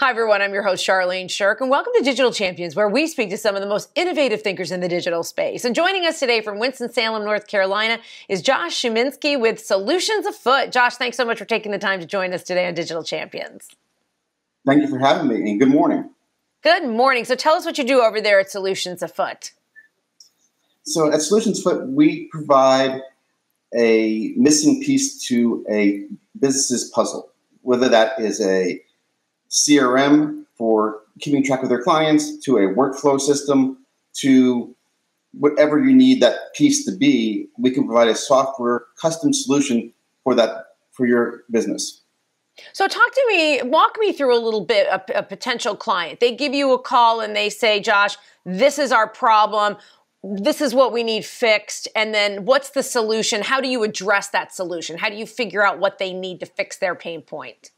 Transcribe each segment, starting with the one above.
Hi, everyone. I'm your host, Charlene Shirk, and welcome to Digital Champions, where we speak to some of the most innovative thinkers in the digital space. And joining us today from Winston-Salem, North Carolina, is Josh Schuminsky with Solutions Afoot. Josh, thanks so much for taking the time to join us today on Digital Champions. Thank you for having me, and good morning. Good morning. So tell us what you do over there at Solutions Afoot. So at Solutions Afoot, we provide a missing piece to a business's puzzle, whether that is a CRM for keeping track of their clients, to a workflow system, to whatever you need that piece to be. We can provide a software custom solution for that, for your business. So walk me through a little bit a potential client. They give you a call and they say, Josh, this is our problem. This is what we need fixed. And then what's the solution? How do you address that solution? How do you figure out what they need to fix their pain point?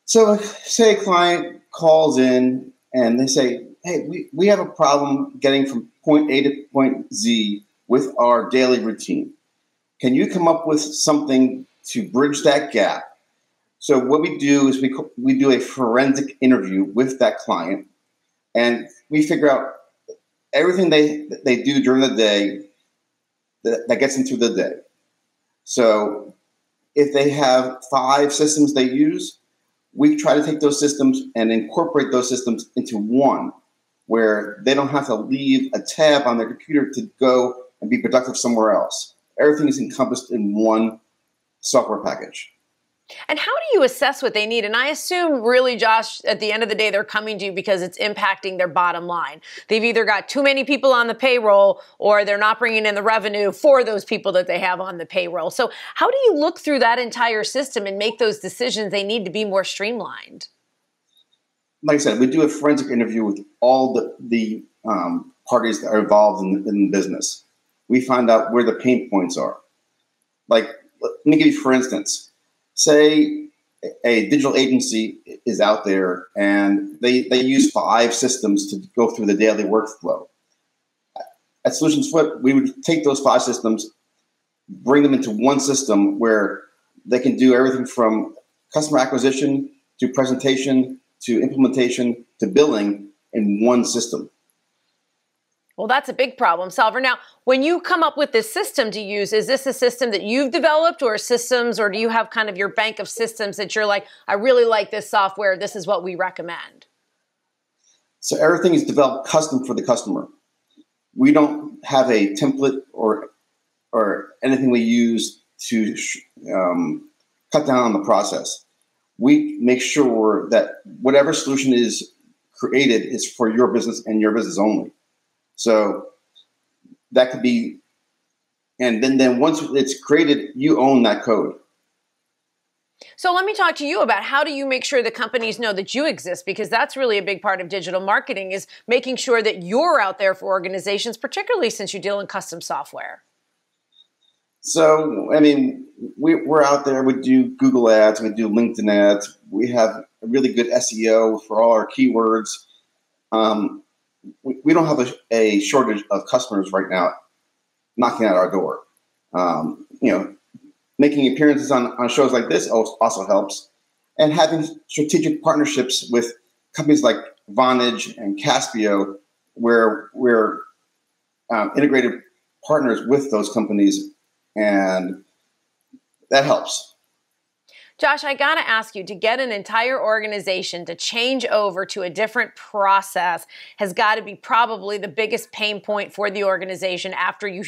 So say a client calls in and they say, hey, we have a problem getting from point A to point Z with our daily routine. Can you come up with something to bridge that gap? So what we do is we do a forensic interview with that client, and we figure out everything they do during the day that gets into the day. So if they have 5 systems they use, we try to take those systems and incorporate those systems into one, where they don't have to leave a tab on their computer to go and be productive somewhere else. Everything is encompassed in one software package. And how do you assess what they need? And I assume really, Josh, at the end of the day, they're coming to you because it's impacting their bottom line. They've either got too many people on the payroll or they're not bringing in the revenue for those people that they have on the payroll. So how do you look through that entire system and make those decisions they need to be more streamlined? Like I said, we do a forensic interview with all the parties that are involved in the business. We find out where the pain points are. Like, let me give you, for instance, say a digital agency is out there and they use 5 systems to go through the daily workflow. At Solutions Afoot, we would take those 5 systems, bring them into one system where they can do everything from customer acquisition to presentation to implementation to billing in one system. Well, that's a big problem solver. Now, when you come up with this system to use, is this a system that you've developed or do you have kind of your bank of systems that you're like, I really like this software, this is what we recommend? So everything is developed custom for the customer. We don't have a template or anything we use to cut down on the process. We make sure that whatever solution is created is for your business and your business only. So that could be, and then once it's created, you own that code. So let me talk to you about how do you make sure the companies know that you exist, because that's really a big part of digital marketing, is making sure that you're out there for organizations, particularly since you deal in custom software. So, I mean, we're out there, we do Google ads, we do LinkedIn ads, we have a really good SEO for all our keywords. We don't have a shortage of customers right now knocking at our door. Making appearances on shows like this also helps. And having strategic partnerships with companies like Vonage and Caspio, where we're integrated partners with those companies, and that helps. Josh, I got to ask you, to get an entire organization to change over to a different process has got to be probably the biggest pain point for the organization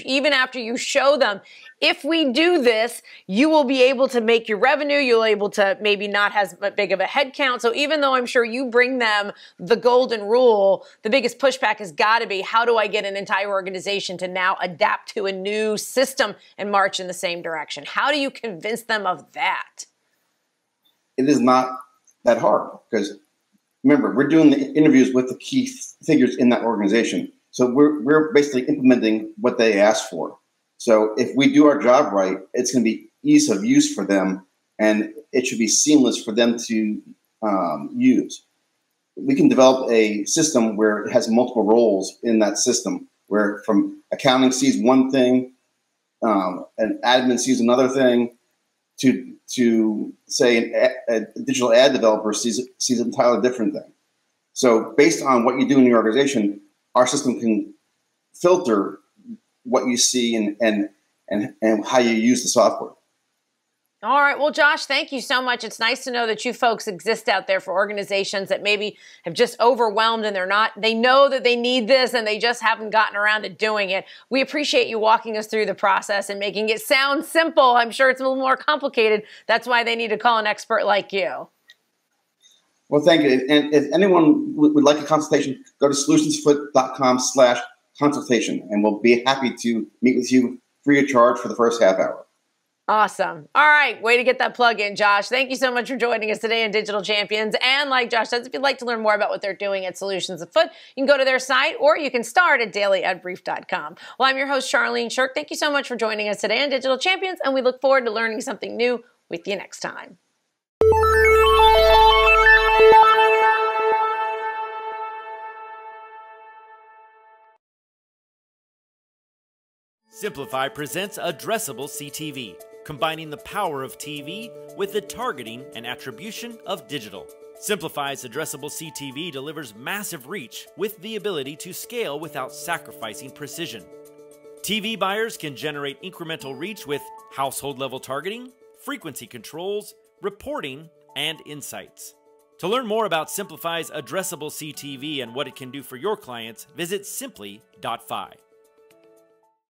even after you show them, if we do this, you will be able to make your revenue, you'll be able to maybe not have as big of a head count. So even though I'm sure you bring them the golden rule, the biggest pushback has got to be, how do I get an entire organization to now adapt to a new system and march in the same direction? How do you convince them of that? It is not that hard, because remember, we're doing the interviews with the key figures in that organization. So we're basically implementing what they asked for. So if we do our job right, it's going to be ease of use for them, and it should be seamless for them to use. We can develop a system where it has multiple roles in that system, where from accounting sees one thing, and admin sees another thing, to say a digital ad developer sees an entirely different thing. So based on what you do in your organization, our system can filter what you see and how you use the software. All right. Well, Josh, thank you so much. It's nice to know that you folks exist out there for organizations that maybe have just overwhelmed and they know that they need this and they just haven't gotten around to doing it. We appreciate you walking us through the process and making it sound simple. I'm sure it's a little more complicated. That's why they need to call an expert like you. Well, thank you. And if anyone would like a consultation, go to solutionsfoot.com/consultation, and we'll be happy to meet with you free of charge for the first half hour. Awesome. All right. Way to get that plug in, Josh. Thank you so much for joining us today on Digital Champions. And like Josh says, if you'd like to learn more about what they're doing at Solutions Afoot, you can go to their site or you can start at dailyadbrief.com. Well, I'm your host, Charlene Shirk. Thank you so much for joining us today on Digital Champions, and we look forward to learning something new with you next time. Simplify presents Addressable CTV, combining the power of TV with the targeting and attribution of digital. Simplify's Addressable CTV delivers massive reach with the ability to scale without sacrificing precision. TV buyers can generate incremental reach with household-level targeting, frequency controls, reporting, and insights. To learn more about Simplify's Addressable CTV and what it can do for your clients, visit simply.fi.